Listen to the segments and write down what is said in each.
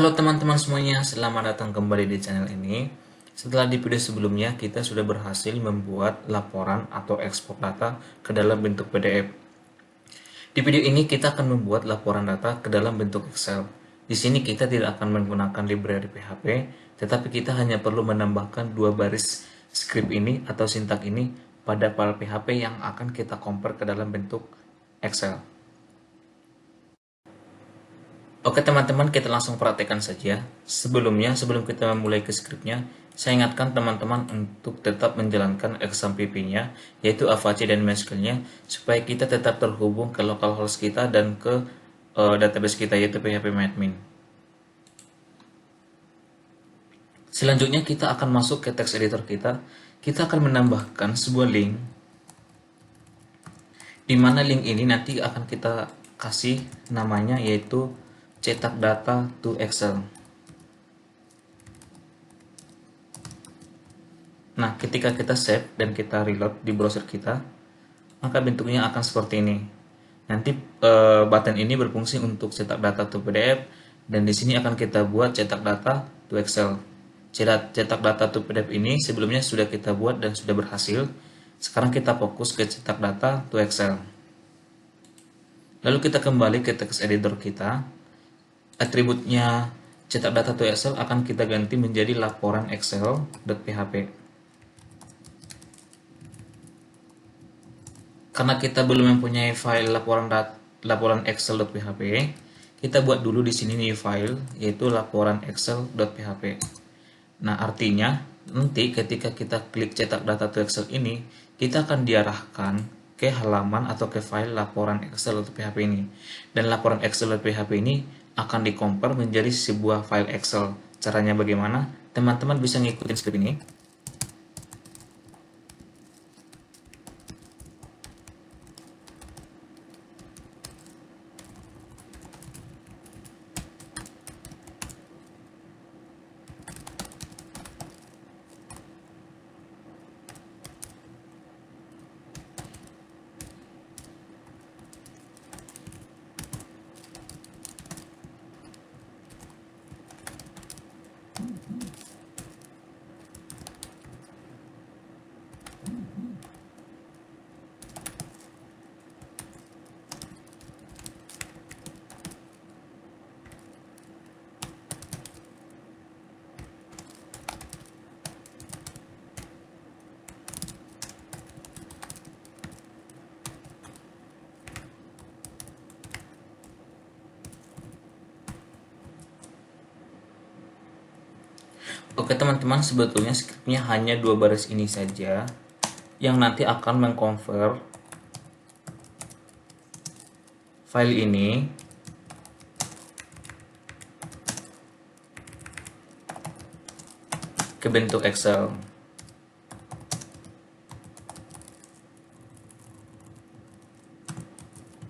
Halo teman-teman semuanya, selamat datang kembali di channel ini. Setelah di video sebelumnya, kita sudah berhasil membuat laporan atau ekspor data ke dalam bentuk PDF. Di video ini kita akan membuat laporan data ke dalam bentuk Excel. Di sini kita tidak akan menggunakan library PHP, tetapi kita hanya perlu menambahkan dua baris script ini atau sintak ini pada file PHP yang akan kita compare ke dalam bentuk Excel. Oke teman-teman, kita langsung praktekkan saja. Sebelum kita memulai ke skripnya, saya ingatkan teman-teman untuk tetap menjalankan XAMPP-nya, yaitu Apache dan MySQL-nya, supaya kita tetap terhubung ke localhost kita dan ke database kita, yaitu phpMyAdmin. Selanjutnya kita akan masuk ke text editor kita. Kita akan menambahkan sebuah link, di mana link ini nanti akan kita kasih namanya yaitu cetak data to Excel. Nah, ketika kita save dan kita reload di browser kita, maka bentuknya akan seperti ini. Nanti button ini berfungsi untuk cetak data to PDF, dan di sini akan kita buat cetak data to Excel. Cetak data to PDF ini sebelumnya sudah kita buat dan sudah berhasil. Sekarang kita fokus ke cetak data to Excel. Lalu kita kembali ke text editor kita. Atributnya cetak data to Excel akan kita ganti menjadi laporan Excel.php. Karena kita belum mempunyai file laporan Excel.php, kita buat dulu di sini new file yaitu laporan Excel.php. Nah, artinya nanti ketika kita klik cetak data to Excel ini, kita akan diarahkan ke halaman atau ke file laporan Excel.php ini. Dan laporan Excel.php ini akan di-compare menjadi sebuah file Excel. Caranya bagaimana? Teman-teman bisa ngikutin script ini. Oke teman-teman, sebetulnya scriptnya hanya dua baris ini saja yang nanti akan mengconvert file ini ke bentuk Excel.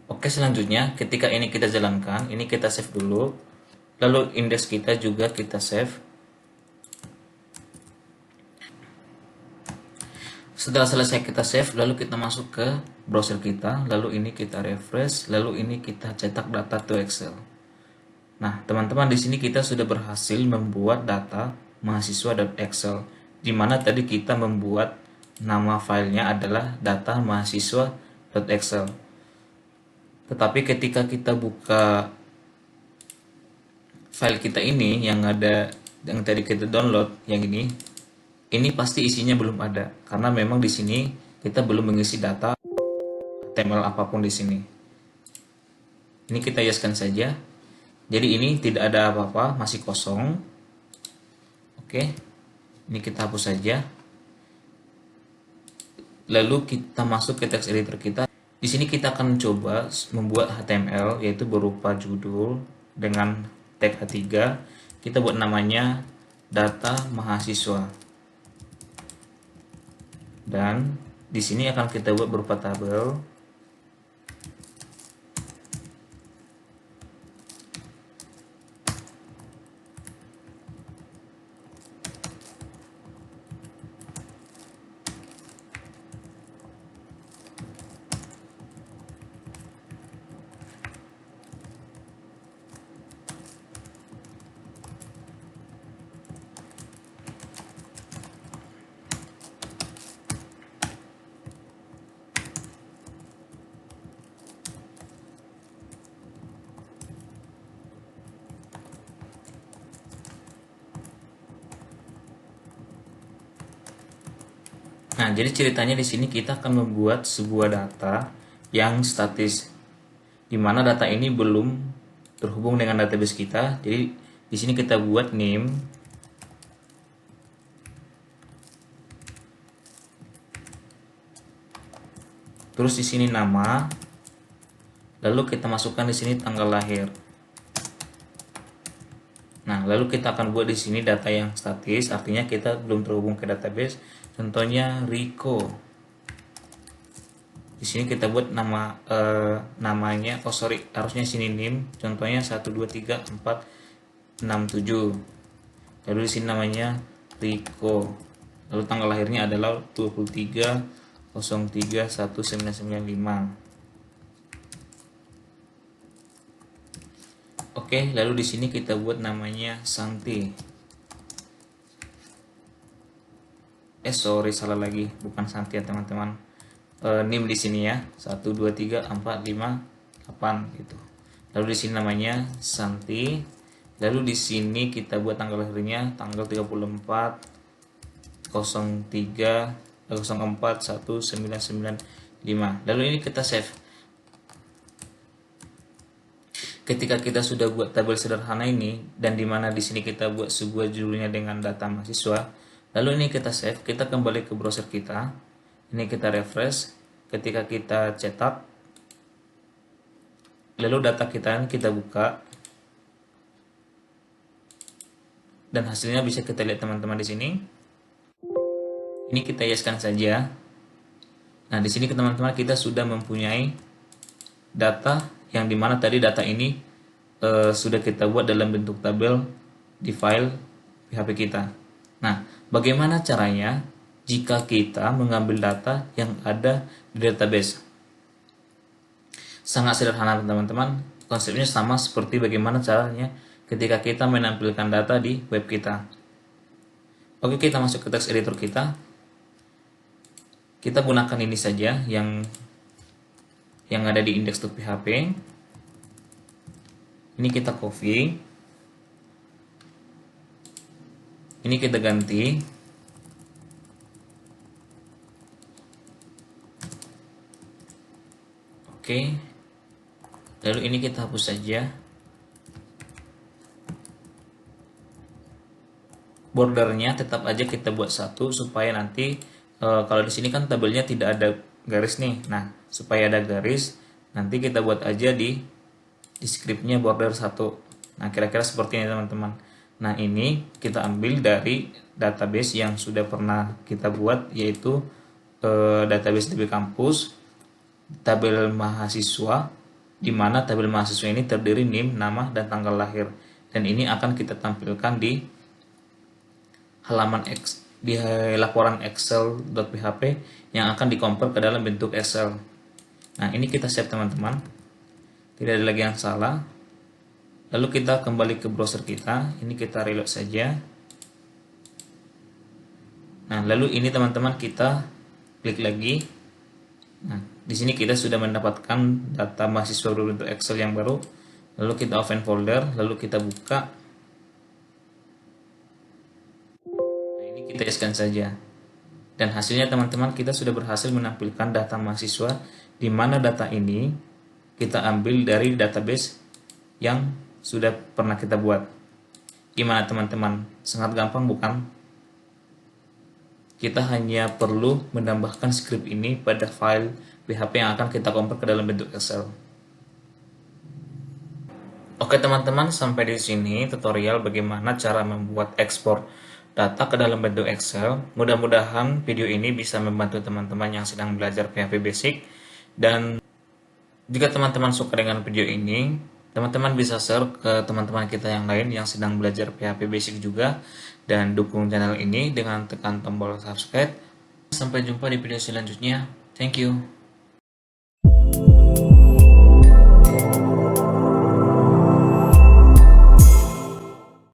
Oke, selanjutnya ketika ini kita jalankan, ini kita save dulu, lalu indeks kita juga kita save. Setelah selesai kita save, lalu kita masuk ke browser kita, lalu ini kita refresh, lalu ini kita cetak data to Excel. Nah, teman-teman, di sini kita sudah berhasil membuat data mahasiswa.excel, di mana tadi kita membuat nama filenya adalah data mahasiswa.excel. Tetapi ketika kita buka file kita ini yang tadi kita download, yang ini pasti isinya belum ada, karena memang di sini kita belum mengisi data HTML apapun di sini. Ini kita yeskan saja. Jadi ini tidak ada apa-apa, masih kosong. Oke, ini kita hapus saja. Lalu kita masuk ke text editor kita. Di sini kita akan coba membuat HTML, yaitu berupa judul dengan tag H3. Kita buat namanya data mahasiswa. Dan di sini akan kita buat berupa tabel. Nah, jadi ceritanya di sini kita akan membuat sebuah data yang statis, di mana data ini belum terhubung dengan database kita. Jadi di sini kita buat name, terus di sini nama, lalu kita masukkan di sini tanggal lahir. Nah, lalu kita akan buat di sini data yang statis, artinya kita belum terhubung ke database. Contohnya Rico. Di sini kita buat namanya, harusnya sini name, contohnya 1234567. Lalu di sini namanya Rico. Lalu tanggal lahirnya adalah 23/03/1995. Oke, lalu di sini kita buat namanya Santi. Salah lagi, bukan Santi ya teman-teman. NIM di sini ya, 1234568 gitu. Lalu di sini namanya Santi. Lalu di sini kita buat tanggal lahirnya tanggal 34/04/1995. Lalu ini kita save. Ketika kita sudah buat tabel sederhana ini, dan dimana di sini kita buat sebuah judulnya dengan data mahasiswa, lalu ini kita save, kita kembali ke browser kita, ini kita refresh, ketika kita cetak, lalu data kita kita buka, dan hasilnya bisa kita lihat teman-teman di sini. Ini kita yeskan saja. Nah, di sini teman-teman kita sudah mempunyai data yang dimana tadi data ini sudah kita buat dalam bentuk tabel di file PHP kita. Nah, bagaimana caranya jika kita mengambil data yang ada di database? Sangat sederhana teman-teman, konsepnya sama seperti bagaimana caranya ketika kita menampilkan data di web kita. Oke, kita masuk ke text editor kita. Kita gunakan ini saja yang ada di index.php. Ini kita copy, ini kita ganti, oke, lalu ini kita hapus saja. Bordernya tetap aja kita buat satu supaya nanti kalau di sini kan tabelnya tidak ada garis nih. Nah, supaya ada garis, nanti kita buat aja di scriptnya border 1. Nah, kira-kira seperti ini teman-teman. Nah, ini kita ambil dari database yang sudah pernah kita buat, yaitu database DB Kampus, tabel mahasiswa, di mana tabel mahasiswa ini terdiri NIM, nama, dan tanggal lahir. Dan ini akan kita tampilkan di halaman X, di laporan excel.php yang akan dikompil ke dalam bentuk Excel. Nah, ini kita save teman-teman, tidak ada lagi yang salah. Lalu kita kembali ke browser kita, ini kita reload saja. Nah, lalu ini teman-teman kita klik lagi. Nah, di sini kita sudah mendapatkan data mahasiswa berbentuk Excel yang baru. Lalu kita open folder, lalu kita buka. Nah, ini kita iskan saja. Dan hasilnya teman-teman kita sudah berhasil menampilkan data mahasiswa, di mana data ini kita ambil dari database yang sudah pernah kita buat. Gimana teman-teman? Sangat gampang bukan? Kita hanya perlu menambahkan script ini pada file PHP yang akan kita convert ke dalam bentuk Excel. Oke teman-teman, sampai di sini tutorial bagaimana cara membuat ekspor data ke dalam bentuk Excel. Mudah-mudahan video ini bisa membantu teman-teman yang sedang belajar PHP Basic. Dan jika teman-teman suka dengan video ini, teman-teman bisa share ke teman-teman kita yang lain yang sedang belajar PHP Basic juga. Dan dukung channel ini dengan tekan tombol subscribe. Sampai jumpa di video selanjutnya. Thank you.